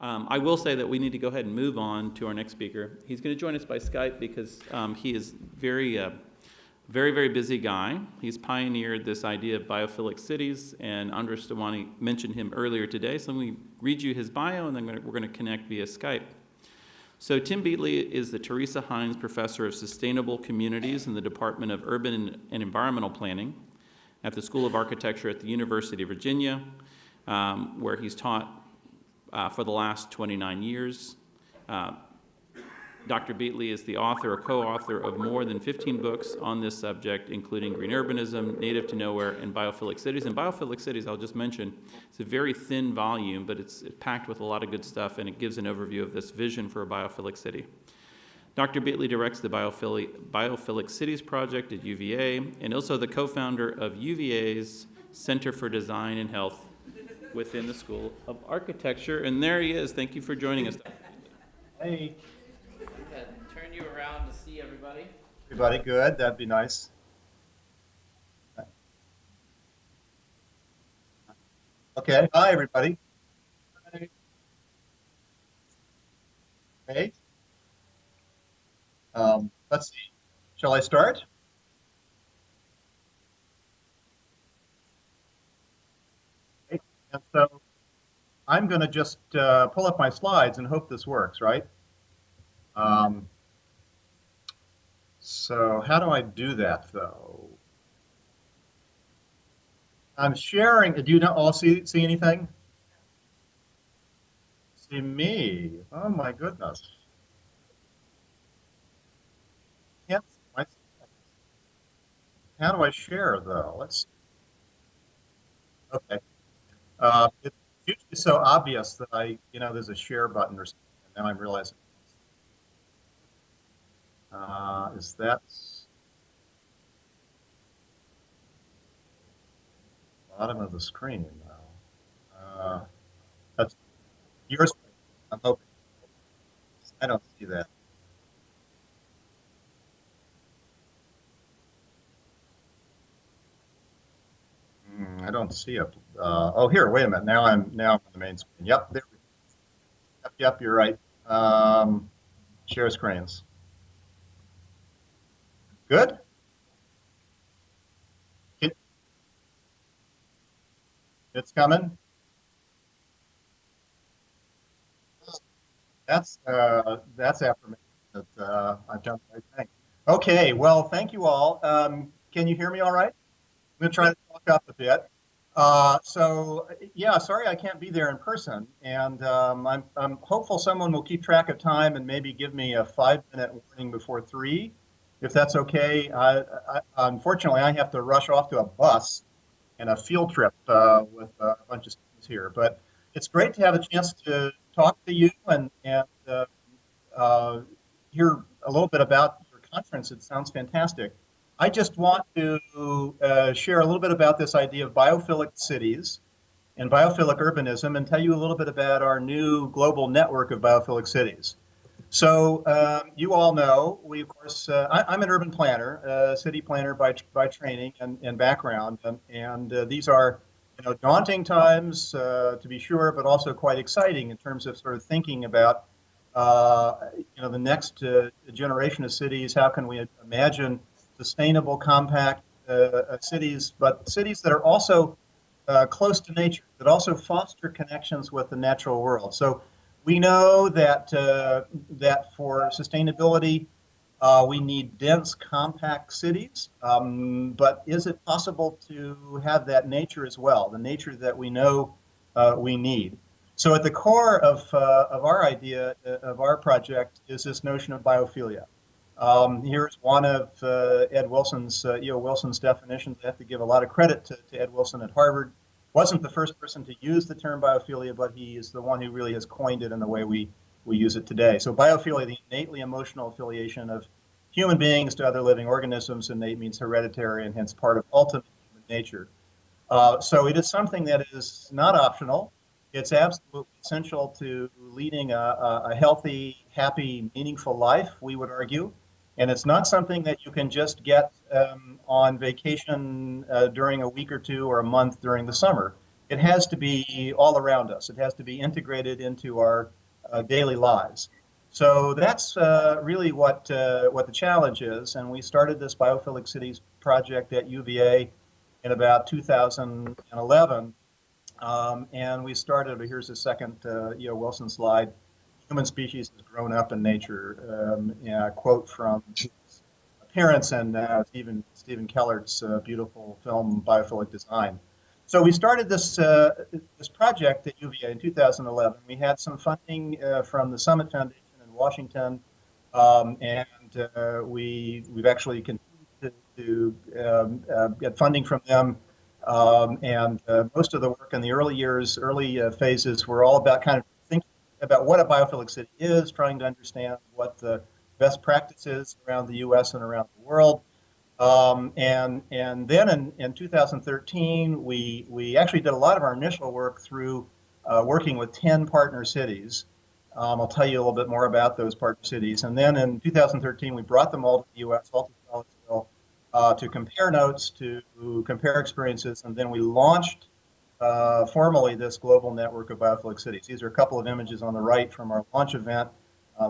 I will say that we need to go ahead and move on to our next speaker. He's going to join us by Skype because he is very busy guy. He's pioneered this idea of biophilic cities, and Andres Stawani mentioned him earlier today. So let me read you his bio, and then we're going to connect via Skype. So Tim Beatley is the Teresa Hines Professor of Sustainable Communities in the Department of Urban and Environmental Planning at the School of Architecture at the University of Virginia, where he's taught for the last 29 years. Dr. Beatley is the author or co-author of more than 15 books on this subject, including Green Urbanism, Native to Nowhere, and Biophilic Cities. And Biophilic Cities, I'll just mention, it's a very thin volume, but it's packed with a lot of good stuff, and it gives an overview of this vision for a biophilic city. Dr. Beatley directs the Biophilic Cities project at UVA, and also the co-founder of UVA's Center for Design and Health within the School of Architecture. And there he is. Thank you for joining us. Hey. Turn you around to see everybody. Everybody good? That'd be nice. Okay. Hi, everybody. Hey. Let's see. Shall I start? Okay. And so I'm going to just pull up my slides and hope this works, right? So how do I do that, though? I'm sharing. Do you all see anything? See me? Oh my goodness! Can't see my slides. How do I share, though? Let's see. Okay. It's usually so obvious that there's a share button or something, and now I'm realizing. Is that bottom of the screen now? That's yours. I'm hoping. I don't see that. I don't see it. Oh, here. Wait a minute. Now I'm on the main screen. Yep. There we go. Yep. You're right. Share screens. Good. It's coming. That's affirmation that I've done the right thing. Okay. Well, thank you all. Can you hear me all right? I'm going to try to talk up a bit. So yeah, sorry I can't be there in person, and I'm hopeful someone will keep track of time and maybe give me a 5-minute warning before 3. If that's okay. Unfortunately, I have to rush off to a bus and a field trip with a bunch of students here. But it's great to have a chance to talk to you and hear a little bit about your conference. It sounds fantastic. I just want to share a little bit about this idea of biophilic cities and biophilic urbanism and tell you a little bit about our new global network of biophilic cities. So you all know, we of course, I'm an urban planner, city planner by training and background, and these are daunting times to be sure, but also quite exciting in terms of sort of thinking about the next generation of cities. How can we imagine sustainable, compact cities, but cities that are also close to nature, that also foster connections with the natural world. So we know that that for sustainability, we need dense, compact cities. But is it possible to have that nature as well, the nature that we know we need? So at the core of our idea, of our project, is this notion of biophilia. Here's one of Ed Wilson's, E.O. Wilson's definitions. I have to give a lot of credit to Ed Wilson at Harvard. Wasn't the first person to use the term biophilia, but he is the one who really has coined it in the way we use it today. So biophilia, the innately emotional affiliation of human beings to other living organisms. Innate means hereditary and hence part of ultimate human nature. So it is something that is not optional. It's absolutely essential to leading a healthy, happy, meaningful life, we would argue. And it's not something that you can just get on vacation during a week or two or a month during the summer. it has to be all around us. It has to be integrated into our daily lives. So that's really what the challenge is. And we started this Biophilic Cities project at UVA in about 2011. And we started, here's the second E.O. Wilson slide, human species has grown up in nature. Yeah, a quote from appearance and Stephen Kellert's beautiful film Biophilic Design. So we started this project at UVA in 2011. We had some funding from the Summit Foundation in Washington, and we've actually continued to get funding from them. And most of the work in the early phases, were all about kind of thinking about what a biophilic city is, trying to understand what the best practices around the U.S. and around the world. And then in 2013, we actually did a lot of our initial work through working with 10 partner cities. I'll tell you a little bit more about those partner cities. And then in 2013, we brought them all to the U.S., all to Charlottesville, to compare notes, to compare experiences, and then we launched formally this global network of biophilic cities. These are a couple of images on the right from our launch event.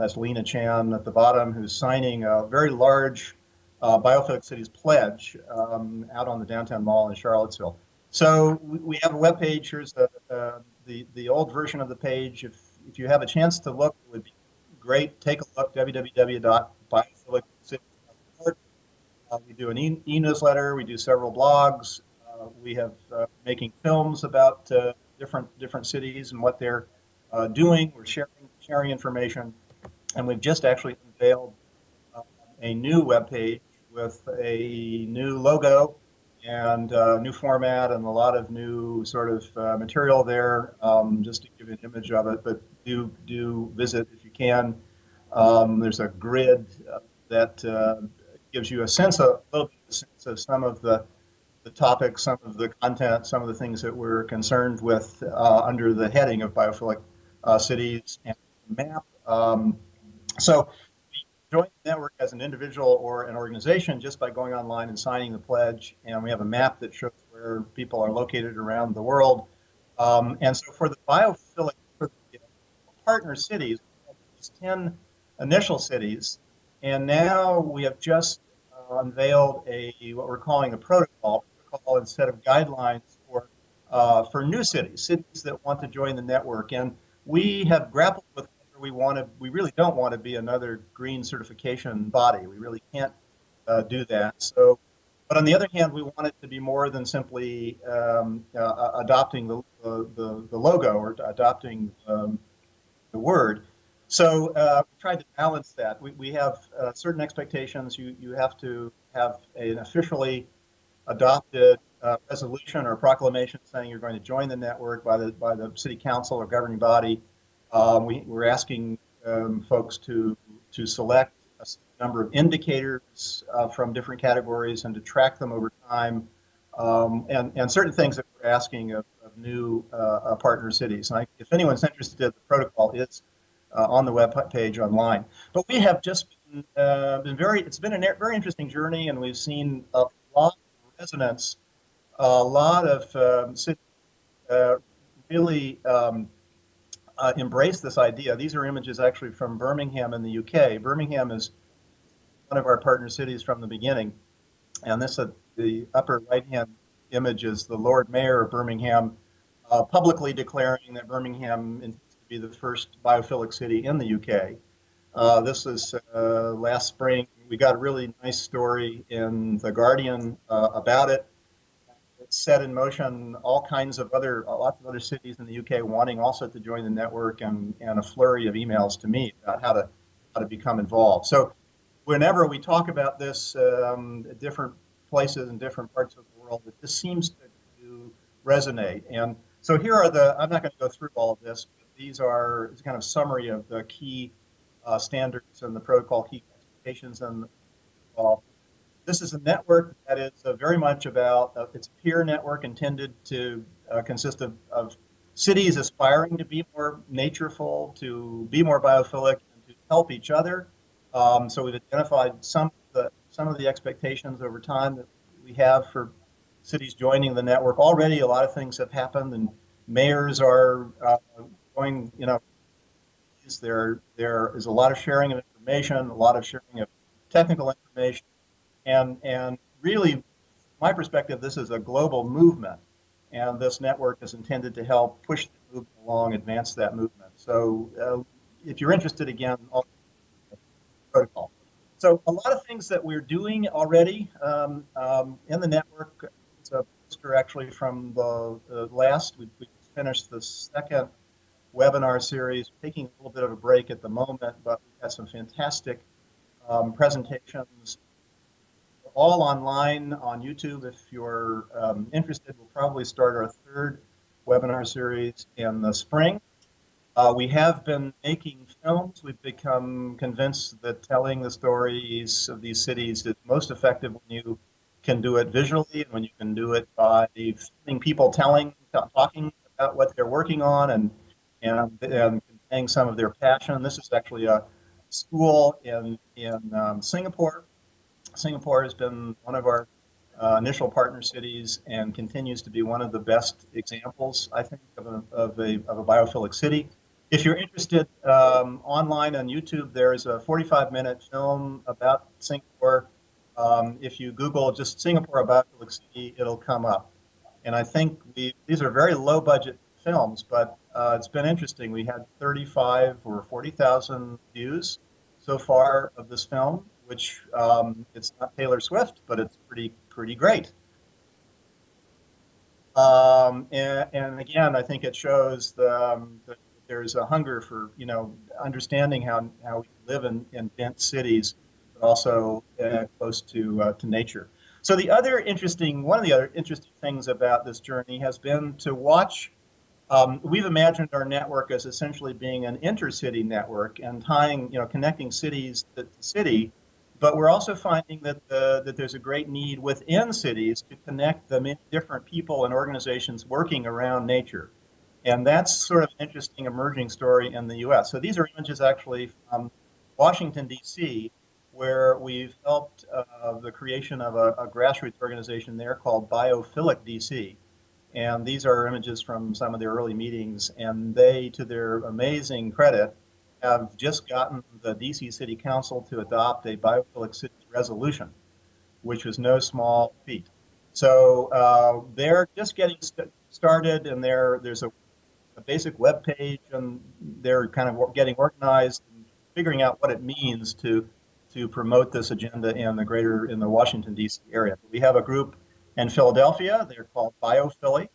That's Lena Chan at the bottom, who's signing a very large Biophilic Cities pledge out on the downtown mall in Charlottesville. So we have a web page. Here's the old version of the page. If you have a chance to look, it would be great. Take a look, www.biophiliccity.org. We do an e-newsletter. We do several blogs. We have making films about different cities and what they're doing. We're sharing information, and we've just actually unveiled a new web page with a new logo and new format and a lot of new sort of material there, just to give you an image of it. But do visit if you can. There's a grid that gives you a little bit of a sense of some of the topics, some of the content, some of the things that we're concerned with under the heading of biophilic cities and map. So join the network as an individual or an organization just by going online and signing the pledge. And we have a map that shows where people are located around the world. And so for the biophilic, for the partner cities, we have these 10 initial cities. And now we have just unveiled what we're calling a protocol instead of guidelines for new cities that want to join the network. And we have grappled with we really don't want to be another green certification body. We really can't do that. So, but on the other hand, we want it to be more than simply adopting the logo or adopting the word. So we tried to balance that. We have certain expectations. You have to have an officially adopted resolution or proclamation saying you're going to join the network by the city council or governing body. We're asking folks to select a number of indicators from different categories and to track them over time, and certain things that we're asking of new partner cities. And if anyone's interested, the protocol is on the web page online. But we have just it's been a very interesting journey, and we've seen a lot of resonance, a lot of cities really embrace this idea. These are images actually from Birmingham in the UK. Birmingham is one of our partner cities from the beginning. And the upper right-hand image is the Lord Mayor of Birmingham publicly declaring that Birmingham intends to be the first biophilic city in the UK. This is last spring. We got a really nice story in The Guardian about it. It set in motion lots of other cities in the UK wanting also to join the network, and a flurry of emails to me about how to become involved. So whenever we talk about this at different places in different parts of the world, it just seems to resonate. And so here are I'm not going to go through all of this, but these are kind of summary of the key standards and the protocol, key expectations and the protocol. This is a network that is very much about, it's a peer network intended to consist of cities aspiring to be more natureful, to be more biophilic, and to help each other. So we've identified some of the expectations over time that we have for cities joining the network. Already, a lot of things have happened, and mayors are going. There is a lot of sharing of information, a lot of sharing of technical information, and really, from my perspective, this is a global movement, and this network is intended to help push the movement along, advance that movement. So, if you're interested, again, all protocol. So, a lot of things that we're doing already in the network. It's a poster actually from the last. We finished the second webinar series, taking a little bit of a break at the moment, but we've had some fantastic presentations all online on YouTube. If you're interested, we'll probably start our third webinar series in the spring. We have been making films. We've become convinced that telling the stories of these cities is most effective when you can do it visually and when you can do it by filming people talking about what they're working on and conveying some of their passion. This is actually a school in Singapore. Singapore has been one of our initial partner cities and continues to be one of the best examples, I think, of a biophilic city. If you're interested, online on YouTube, there is a 45-minute film about Singapore. If you Google just Singapore, a biophilic city, it'll come up. And I think these are very low budget films, but it's been interesting. We had 35 or 40,000 views so far of this film, which it's not Taylor Swift, but it's pretty great. And again, I think it shows that there's a hunger for understanding how we live in dense cities, but also close to nature. So one of the other interesting things about this journey has been to watch. We've imagined our network as essentially being an intercity network and connecting cities to city, but we're also finding that there's a great need within cities to connect the many different people and organizations working around nature. And that's sort of an interesting emerging story in the US. So these are images actually from Washington, D.C., where we've helped the creation of a grassroots organization there called Biophillic DC. And these are images from some of their early meetings, and they, to their amazing credit, have just gotten the DC City Council to adopt a biophilic cities resolution, which was no small feat. So they're just getting started, and there's a basic web page, and they're kind of getting organized and figuring out what it means to promote this agenda in the Washington D.C. area. We have a group in Philadelphia. They're called Biophilly.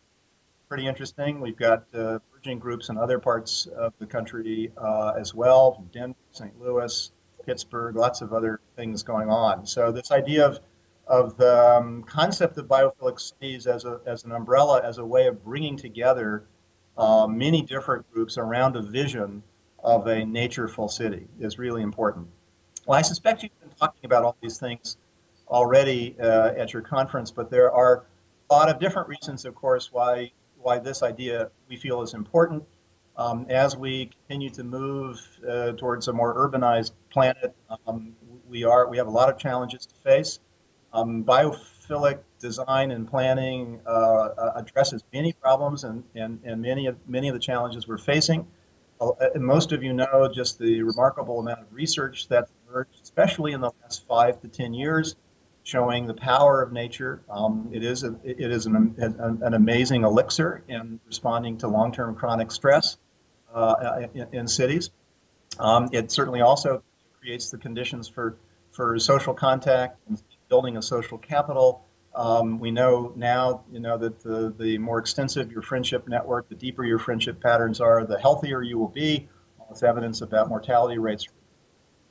Pretty interesting. We've got emerging groups in other parts of the country as well, Denver, St. Louis, Pittsburgh, lots of other things going on. So this idea of the concept of biophilic cities as an umbrella, as a way of bringing together many different groups around a vision of a natureful city is really important. Well, I suspect you've been talking about all these things already at your conference, but there are a lot of different reasons, of course, why this idea we feel is important. As we continue to move towards a more urbanized planet, we have a lot of challenges to face. Biophilic design and planning addresses many problems and many of the challenges we're facing. Most of you know just the remarkable amount of research that's emerged, especially in the last 5 to 10 years, showing the power of nature. It is an amazing elixir in responding to long-term chronic stress in cities. It certainly also creates the conditions for social contact and building a social capital. We know now, that the more extensive your friendship network, the deeper your friendship patterns are, the healthier you will be. It's evidence about mortality rates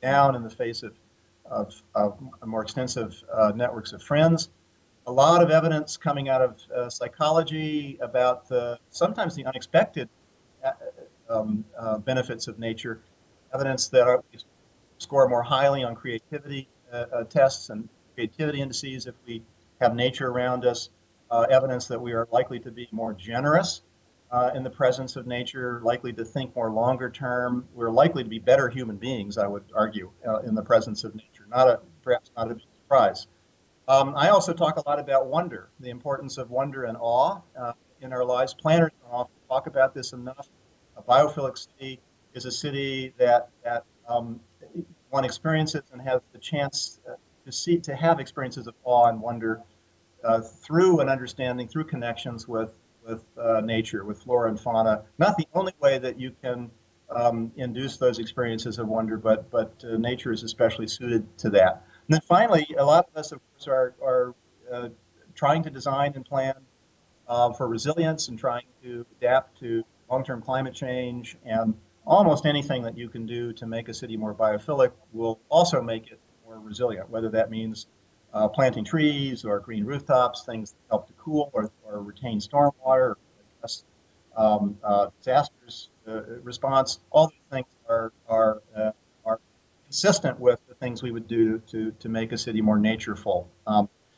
down in the face of more extensive networks of friends. A lot of evidence coming out of psychology about sometimes the unexpected benefits of nature. Evidence that we score more highly on creativity tests and creativity indices if we have nature around us. Evidence that we are likely to be more generous in the presence of nature, likely to think more longer term. We're likely to be better human beings, I would argue, in the presence of nature. Perhaps not a big surprise. I also talk a lot about wonder, the importance of wonder and awe in our lives. Planners don't often talk about this enough. A biophilic city is a city that one experiences and has the chance to have experiences of awe and wonder through an understanding, through connections with nature, with flora and fauna. Not the only way that you can induce those experiences of wonder, but nature is especially suited to that. And then finally, a lot of us, of course, are trying to design and plan for resilience and trying to adapt to long-term climate change. And almost anything that you can do to make a city more biophilic will also make it more resilient, whether that means planting trees or green rooftops, things that help to cool or retain stormwater, or address disasters response. All these things are consistent with the things we would do to make a city more natureful.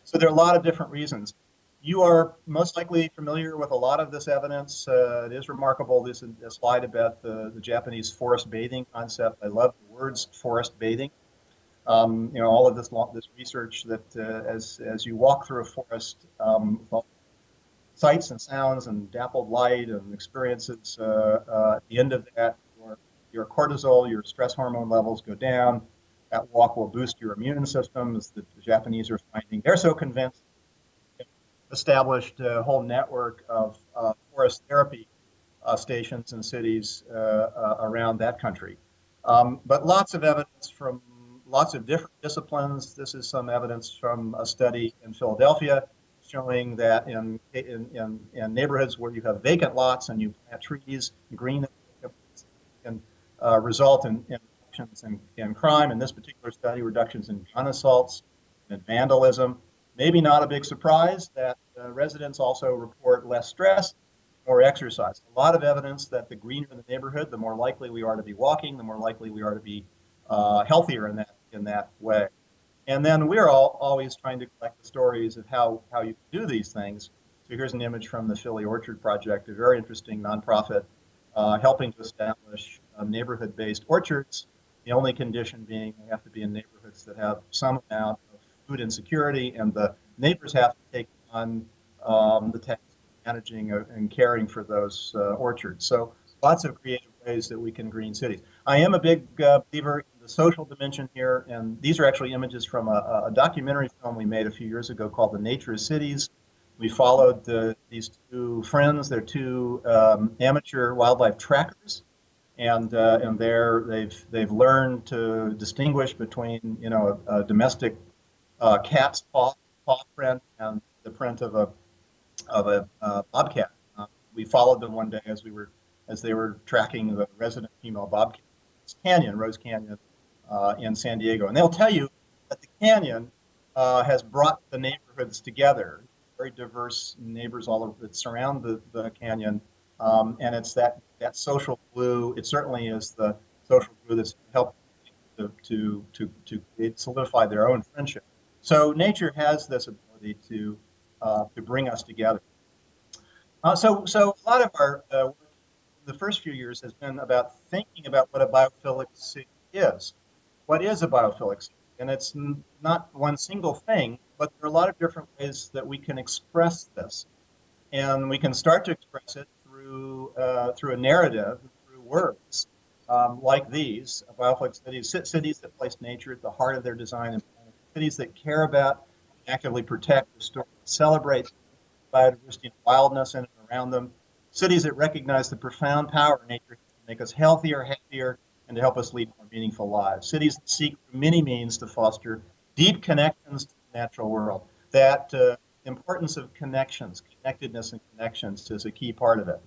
So there are a lot of different reasons. You are most likely familiar with a lot of this evidence. It is remarkable. This is a slide about the Japanese forest bathing concept. I love the words forest bathing. All of this research that as you walk through a forest, sights and sounds and dappled light and experiences, at the end of that, your cortisol, your stress hormone levels go down. That walk will boost your immune system, as the Japanese are finding. They're so convinced, established a whole network of forest therapy stations in cities around that country. But lots of evidence from lots of different disciplines. This is some evidence from a study in Philadelphia showing that in neighborhoods where you have vacant lots and you plant trees, green can result in reductions in crime. In this particular study, reductions in gun assaults and vandalism. Maybe not a big surprise that residents also report less stress or exercise. A lot of evidence that the greener the neighborhood, the more likely we are to be walking, the more likely we are to be healthier in that way. And then we're always trying to collect the stories of how you do these things. So here's an image from the Philly Orchard Project, a very interesting nonprofit helping to establish neighborhood-based orchards. The only condition being they have to be in neighborhoods that have some amount of food insecurity, and the neighbors have to take on the task of managing and caring for those orchards. So lots of creative ways that we can green cities. I am a big believer in the social dimension here, and these are actually images from a documentary film we made a few years ago called The Nature of Cities. We followed these two friends. They're two amateur wildlife trackers, and they've learned to distinguish between a domestic cat's paw print and the print of a bobcat. We followed them one day as they were tracking the resident female bobcat canyon, Rose Canyon, in San Diego, and they'll tell you that the canyon has brought the neighborhoods together. Very diverse neighbors all over that surround the canyon, and it's that social glue. It certainly is the social glue that's helped to solidify their own friendship. So nature has this ability to bring us together. So a lot of our work the first few years has been about thinking about what a biophilic city is. What is a biophilic city? And it's not one single thing, but there are a lot of different ways that we can express this. And we can start to express it through a narrative, through words like these. Biophilic cities that place nature at the heart of their design, and cities that care about, actively protect, restore, celebrate biodiversity and wildness in and around them. Cities that recognize the profound power nature has to make us healthier, happier, and to help us lead more meaningful lives. Cities that seek through many means to foster deep connections to the natural world. That importance of connections, connectedness and connections is a key part of it.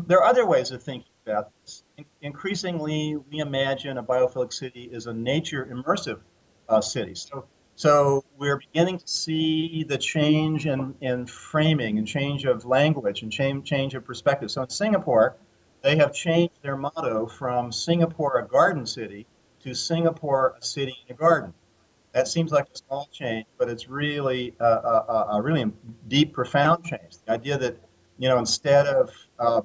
There are other ways of thinking about this. Increasingly, we imagine a biophilic city is a nature immersive city. So we're beginning to see the change in framing and change of language and change of perspective. So in Singapore, they have changed their motto from Singapore, a garden city, to Singapore, a city in a garden. That seems like a small change, but it's really a really deep, profound change. The idea that, instead of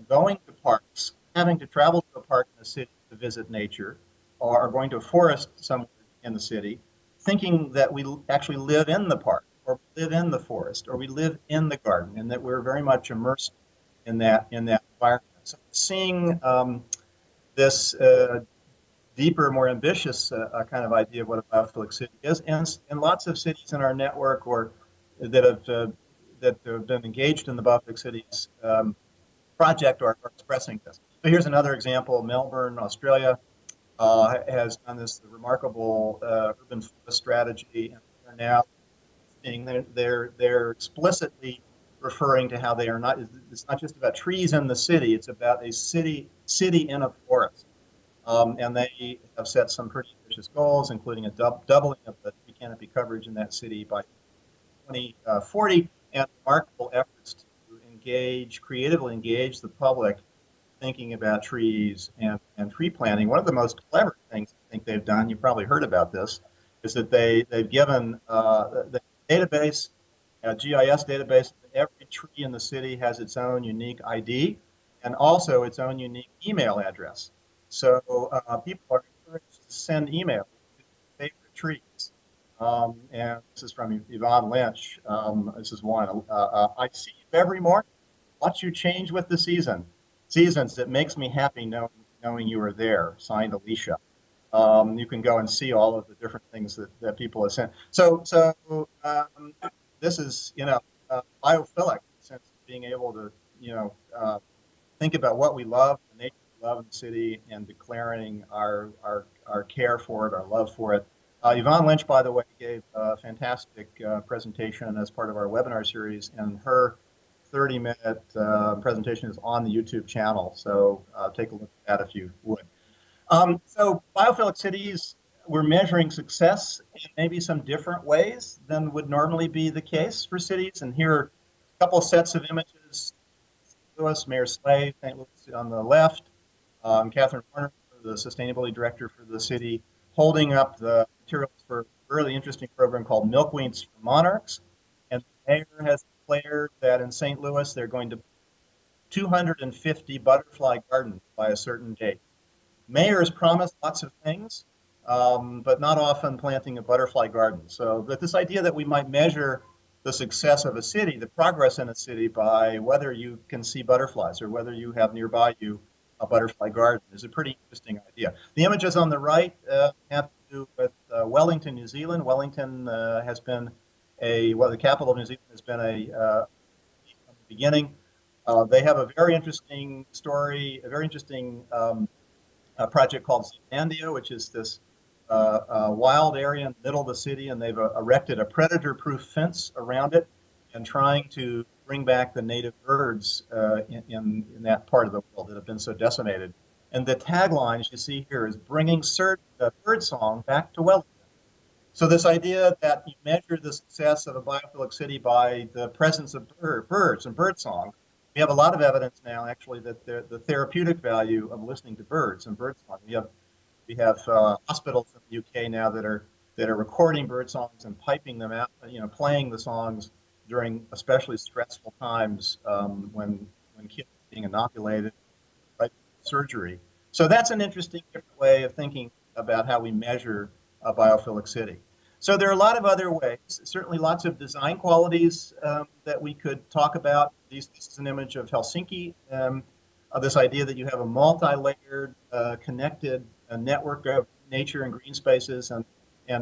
going to parks, having to travel to a park in the city to visit nature, or going to a forest somewhere in the city, thinking that we actually live in the park, or we live in the forest, or we live in the garden, and that we're very much immersed in that environment. So seeing this deeper, more ambitious kind of idea of what a biophilic city is, and lots of cities in our network or that have been engaged in the biophilic cities project are expressing this. So here's another example: Melbourne, Australia, has done this remarkable urban forest strategy, and they're now they're explicitly referring to how they are not. It's not just about trees in the city; it's about a city in a forest. And they have set some pretty ambitious goals, including a doubling of the tree canopy coverage in that city by 2040, and remarkable efforts to creatively engage the public thinking about trees and tree planting. One of the most clever things I think they've done, you probably heard about this, is that they've given the database, a GIS database, every tree in the city has its own unique ID and also its own unique email address. So people are encouraged to send email to favorite trees. And this is from Yvonne Lynch. This is one. I see you every morning. Watch you change with the seasons. It makes me happy knowing you are there. Signed, Alicia. You can go and see all of the different things that people have sent. So this is biophilic in the sense of being able to think about what we love, the nature we love in the city, and declaring our care for it, our love for it. Yvonne Lynch, by the way, gave a fantastic presentation as part of our webinar series, and her 30-minute presentation is on the YouTube channel. So take a look at that if you would. So biophilic cities, we're measuring success in maybe some different ways than would normally be the case for cities. And here are a couple of sets of images. St. Louis, Mayor Slade, St. Louis on the left, Catherine Warner, the sustainability director for the city, holding up the materials for a really interesting program called Milkweeds for Monarchs. And the mayor has declared that in St. Louis, they're going to 250 butterfly gardens by a certain date. Mayors promise lots of things, but not often planting a butterfly garden. So, but this idea that we might measure the success of a city, the progress in a city, by whether you can see butterflies or whether you have nearby you a butterfly garden is a pretty interesting idea. The images on the right have to do with Wellington, New Zealand. Wellington has been the capital of New Zealand has been from the beginning. They have a very interesting story, a very interesting a project called Zealandia, which is this wild area in the middle of the city, and they've erected a predator-proof fence around it and trying to bring back the native birds in that part of the world that have been so decimated. And the tagline, as you see here, is bringing bird song back to Wellington. So this idea that you measure the success of a biophilic city by the presence of birds and bird song. We have a lot of evidence now, actually, that the therapeutic value of listening to birds and bird song. We have hospitals in the UK now that are recording bird songs and piping them out, playing the songs during especially stressful times when kids are being inoculated, right, surgery. So that's an interesting different way of thinking about how we measure a biophilic city. So there are a lot of other ways, certainly lots of design qualities that we could talk about. This is an image of Helsinki, this idea that you have a multi-layered, connected network of nature and green spaces, and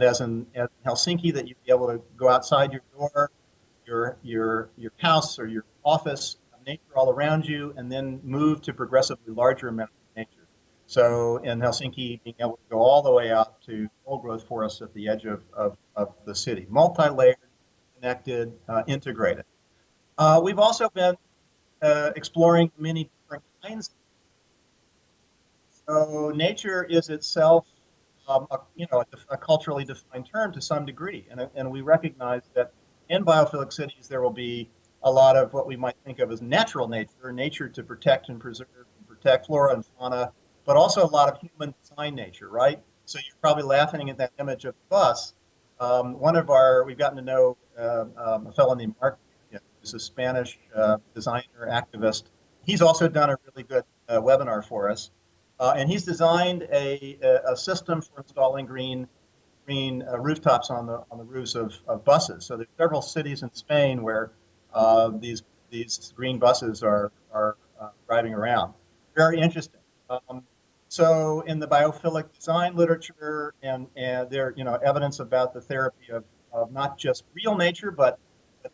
as in Helsinki, that you'd be able to go outside your door, your house or your office, nature all around you, and then move to progressively larger amounts of nature. So in Helsinki, being able to go all the way out to old growth forests at the edge of the city, multi-layered, connected, integrated. We've also been exploring many different kinds. So nature is itself, a culturally defined term to some degree, and we recognize that in biophilic cities there will be a lot of what we might think of as natural nature to protect and preserve and protect flora and fauna, but also a lot of human design nature, right? So you're probably laughing at that image of the bus. We've gotten to know a fellow named Mark, who's a Spanish designer, activist. He's also done a really good webinar for us. And he's designed a system for installing green green rooftops on the roofs of buses. So there's several cities in Spain where these green buses are driving around. Very interesting. Um, so in the biophilic design literature, and there evidence about the therapy of not just real nature, but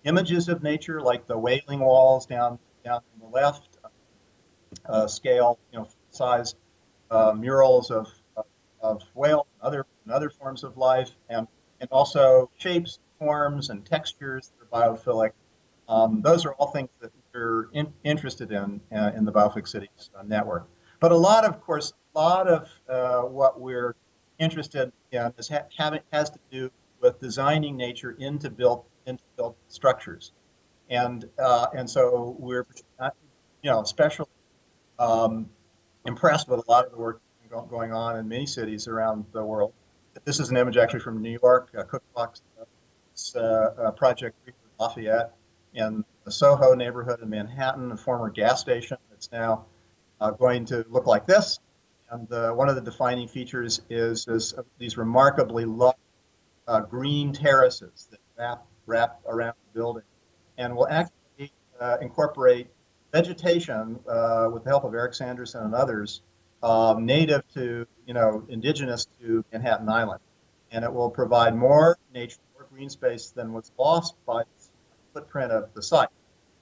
images of nature, like the Wailing Walls down on the left, scale, size murals of whales and other forms of life, and also shapes, forms, and textures that are biophilic. Those are all things that we're interested in the Biophilic Cities network. But of course, a lot of what we're interested in has to do with designing nature into built structures, and so we're especially um, impressed with a lot of the work going on in many cities around the world. This is an image actually from New York, Cookbox project Lafayette in the Soho neighborhood in Manhattan, a former gas station that's now going to look like this. And one of the defining features is these remarkably large green terraces that wrap around the building, and will actually incorporate vegetation with the help of Eric Sanderson and others, native to, indigenous to Manhattan Island. And it will provide more nature, more green space than was lost by the footprint of the site.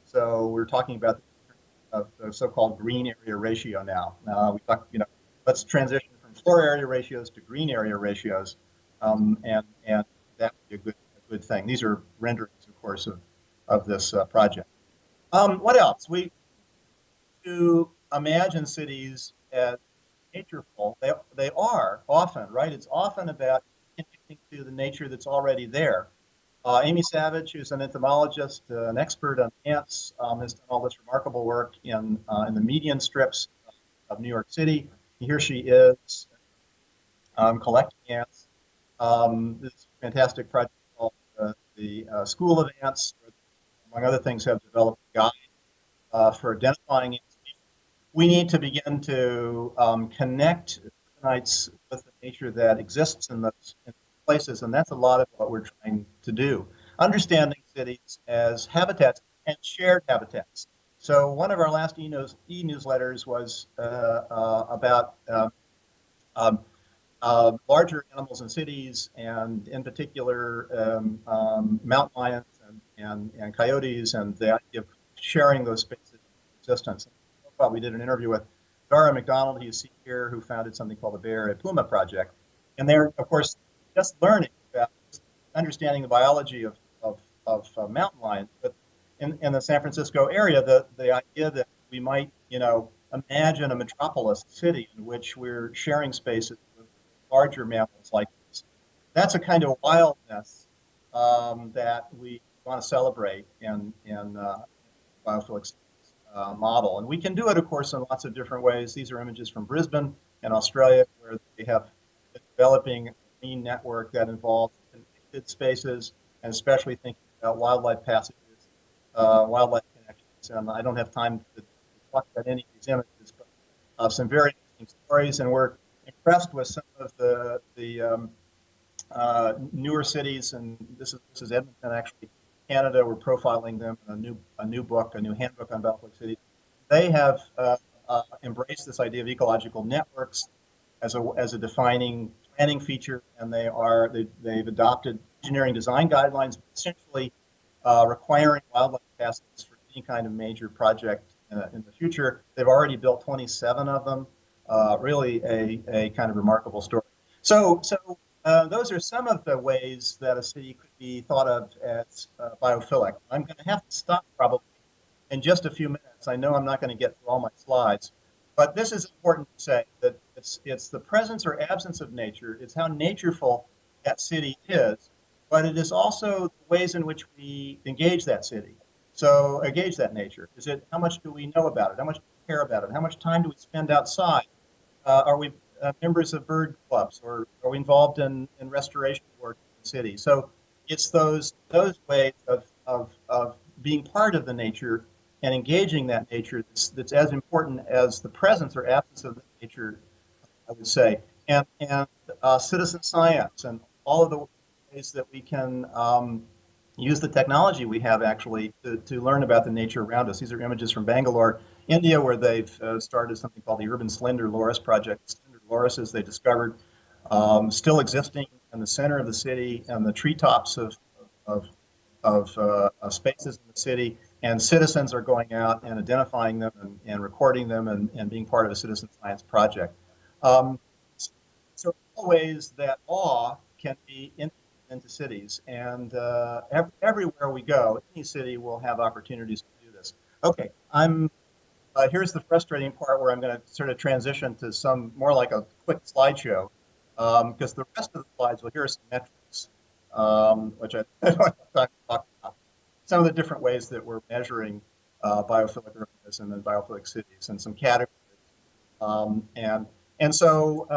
So we're talking about the so-called green area ratio now. We talk, let's transition from floor area ratios to green area ratios, and that would be a good thing. These are renderings, of course, of this project. What else? We to imagine cities as natureful. They are often, right? It's often about connecting to the nature that's already there. Amy Savage, who's an entomologist, an expert on ants, has done all this remarkable work in the median strips of New York City. Here she is collecting ants. This fantastic project called the School of Ants, among other things, have developed a guide for identifying ants. We need to begin to connect urbanites with the nature that exists in those places, and that's a lot of what we're trying to do. Understanding cities as habitats and shared habitats. So one of our last e-newsletters was about larger animals in cities, and in particular mountain lions and coyotes, and the idea of sharing those spaces of existence. We did an interview with Dara McDonald, who you see here, who founded something called the Bay Area Puma Project. And they're, of course, just learning about understanding the biology of mountain lions. But in the San Francisco area, the idea that we might, imagine a metropolis city in which we're sharing spaces with larger mammals like this, that's a kind of wildness that we want to celebrate in biophilic model. And we can do it, of course, in lots of different ways. These are images from Brisbane in Australia, where they have been developing a green network that involves connected spaces, and especially thinking about wildlife passages, wildlife connections. And I don't have time to talk about any of these images, but some very interesting stories. And we're impressed with some of the newer cities, and this is Edmonton, actually, Canada. We're profiling them in a new book, a new handbook on biophilic cities. They have embraced this idea of ecological networks as a defining planning feature, and they've adopted engineering design guidelines, essentially requiring wildlife passages for any kind of major project in the future. They've already built 27 of them. Really a kind of remarkable story. So those are some of the ways that a city could be thought of as biophilic. I'm going to have to stop probably in just a few minutes. I know I'm not going to get through all my slides, but this is important to say, that it's the presence or absence of nature. It's how natureful that city is, but it is also the ways in which we engage that city. So engage that nature. Is it, how much do we know about it? How much do we care about it? How much time do we spend outside? Are we members of bird clubs, or are we involved in restoration work in the city? So it's those ways of being part of the nature and engaging that nature that's as important as the presence or absence of the nature, I would say. And citizen science and all of the ways that we can use the technology we have actually to learn about the nature around us. These are images from Bangalore, India, where they've started something called the Urban Slender Loris Project. Slender lorises they discovered still existing in the center of the city and the treetops of, of spaces in the city, and citizens are going out and identifying them and recording them and being part of a citizen science project. Um, so ways that awe can be into cities, and everywhere we go, any city will have opportunities to do this. Okay, here's the frustrating part where I'm going to sort of transition to some more like a quick slideshow, because the rest of the slides will hear some metrics, which I don't have time to talk about. Some of the different ways that we're measuring biophilic urbanism and biophilic cities and some categories. Um, and and so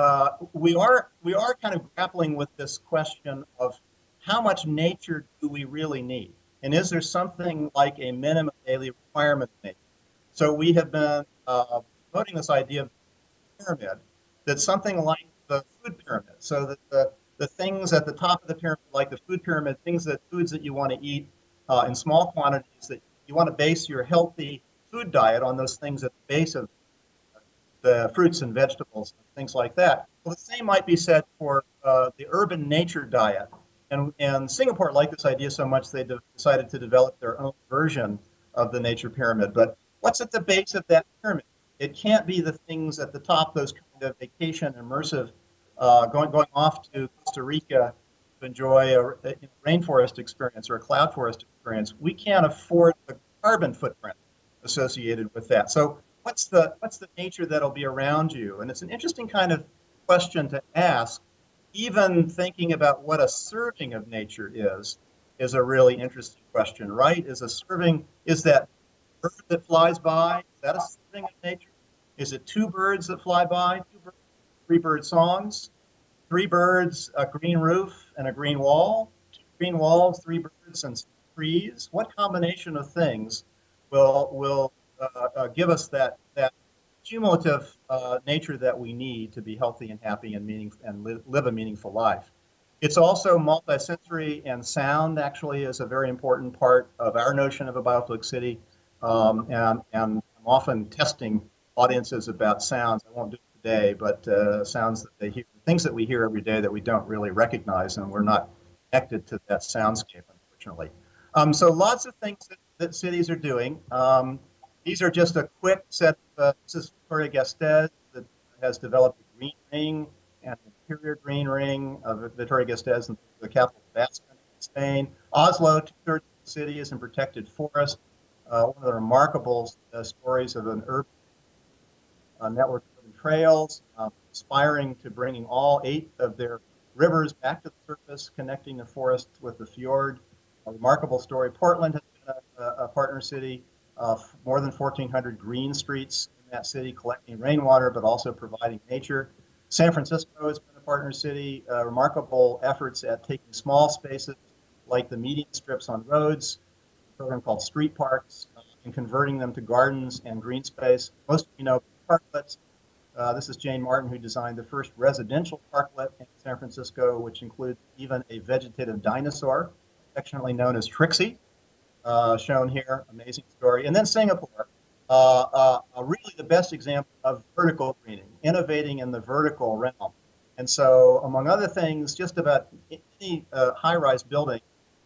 we are kind of grappling with this question of how much nature do we really need? And is there something like a minimum daily requirement of nature? So we have been promoting this idea of pyramid that's something like the food pyramid. So that the things at the top of the pyramid, like the food pyramid, foods that you want to eat in small quantities, that you want to base your healthy food diet on those things at the base of the fruits and vegetables and things like that. Well, the same might be said for the urban nature diet. And Singapore liked this idea so much they decided to develop their own version of the nature pyramid. But what's at the base of that pyramid? It can't be the things at the top, those kind of vacation immersive, going off to Costa Rica to enjoy a rainforest experience or a cloud forest experience. We can't afford the carbon footprint associated with that. So what's the nature that'll be around you? And it's an interesting kind of question to ask. Even thinking about what a serving of nature is a really interesting question, right? Is that bird that flies by, is that a serving of nature? Is it two birds that fly by, two birds, three bird songs, three birds, a green roof and a green wall, two green walls, three birds and trees? What combination of things will give us that cumulative nature that we need to be healthy and happy and live a meaningful life? It's also multisensory, and sound actually is a very important part of our notion of a biophilic city. And I'm often testing audiences about sounds. I won't do it today, but sounds that they hear, things that we hear every day that we don't really recognize, and we're not connected to that soundscape, unfortunately. So lots of things that cities are doing. These are just a quick set. This is Victoria Gasteiz that has developed a green ring and an interior green ring of Victoria Gasteiz, the capital of Basque in Spain. Oslo, two-thirds of the city is in protected forest. One of the remarkable stories of an urban network of urban trails, aspiring to bringing all 8 of their rivers back to the surface, connecting the forest with the fjord. A remarkable story. Portland has been a partner city. More than 1,400 green streets in that city, collecting rainwater, but also providing nature. San Francisco has been a partner city. Remarkable efforts at taking small spaces like the median strips on roads, a program called Street Parks, and converting them to gardens and green space. Most of you know parklets. This is Jane Martin, who designed the first residential parklet in San Francisco, which includes even a vegetative dinosaur, affectionately known as Trixie, shown here. Amazing story. And then Singapore, really the best example of vertical greening, innovating in the vertical realm. And so, among other things, just about any high-rise building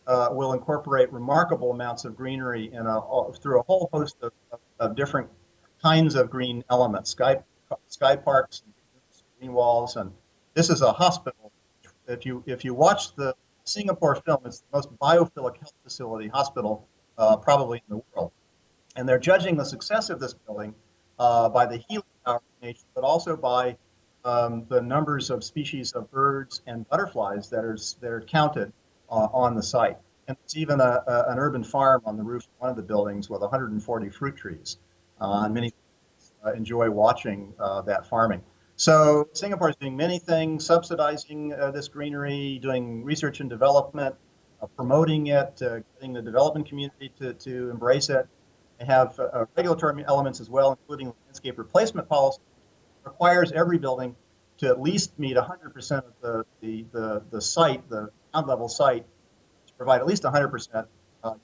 will incorporate remarkable amounts of greenery through a whole host of different kinds of green elements, sky parks, green walls, and this is a hospital. If you watch the Singapore film, it's the most biophilic health facility hospital probably in the world. And they're judging the success of this building by the healing power of nature, but also by the numbers of species of birds and butterflies that are counted on the site. And it's even an urban farm on the roof of one of the buildings with 140 fruit trees. And many enjoy watching that farming. So Singapore is doing many things, subsidizing this greenery, doing research and development, promoting it, getting the development community to embrace it. They have regulatory elements as well, including landscape replacement policy, requires every building to at least meet 100% of the site, the ground level site, to provide at least 100%,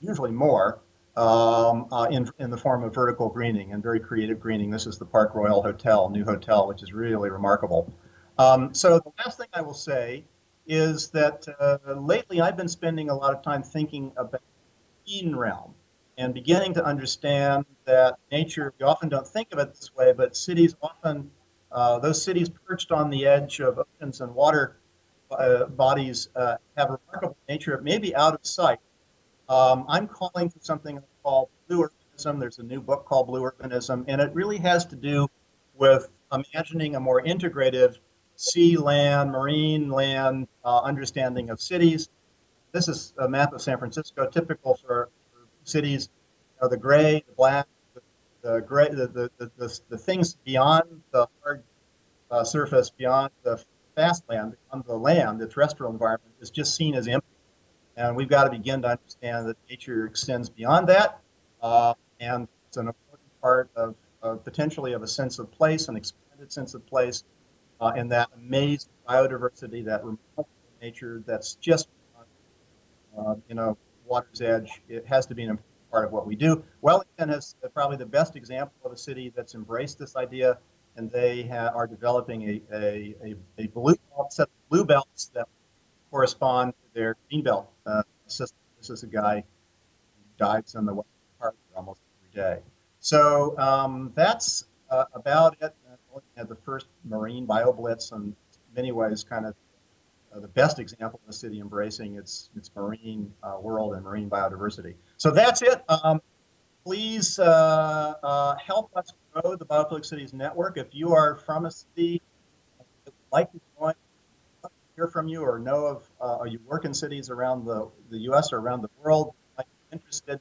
usually more, in the form of vertical greening and very creative greening. This is the Park Royal Hotel, new hotel, which is really remarkable. So the last thing I will say is that lately I've been spending a lot of time thinking about the green realm and beginning to understand that nature, we often don't think of it this way, but cities often, those cities perched on the edge of oceans and water bodies have a remarkable nature, maybe out of sight. I'm calling for something called blue urbanism. There's a new book called Blue Urbanism, and it really has to do with imagining a more integrative sea, land, marine, land understanding of cities. This is a map of San Francisco, typical for cities. You know, the gray, the black, the gray, the things beyond the hard surface, beyond the fast land, beyond the land, the terrestrial environment, is just seen as empty. And we've got to begin to understand that nature extends beyond that. And it's an important part of potentially of a sense of place, an expanded sense of place, and that amazing biodiversity, that remarkable nature that's just, water's edge. It has to be an important part of what we do. Wellington is probably the best example of a city that's embraced this idea, and they are developing a blue belt, set of blue belts that correspond to their green belt system. This is a guy who dives in the Western Harbor almost every day. So that's about it. Looking at the first marine bioblitz, and in many ways, kind of the best example of a city embracing its marine world and marine biodiversity. So that's it. Please help us grow the Biophilic Cities Network. If you are from a city that would like to join, hear from you, or know of, or you work in cities around the U.S. or around the world, might be interested,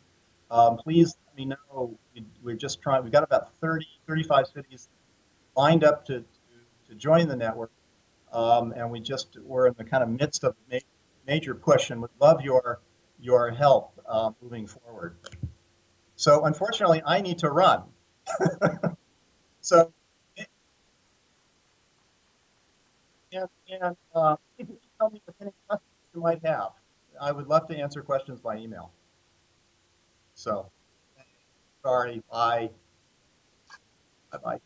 please let me know. We're just trying, we've got about 35 cities lined up to join the network. And we're in the kind of midst of a major push, and would love your help moving forward. So unfortunately, I need to run. So, and please tell me if any questions you might have. I would love to answer questions by email. So, sorry, bye. Bye-bye.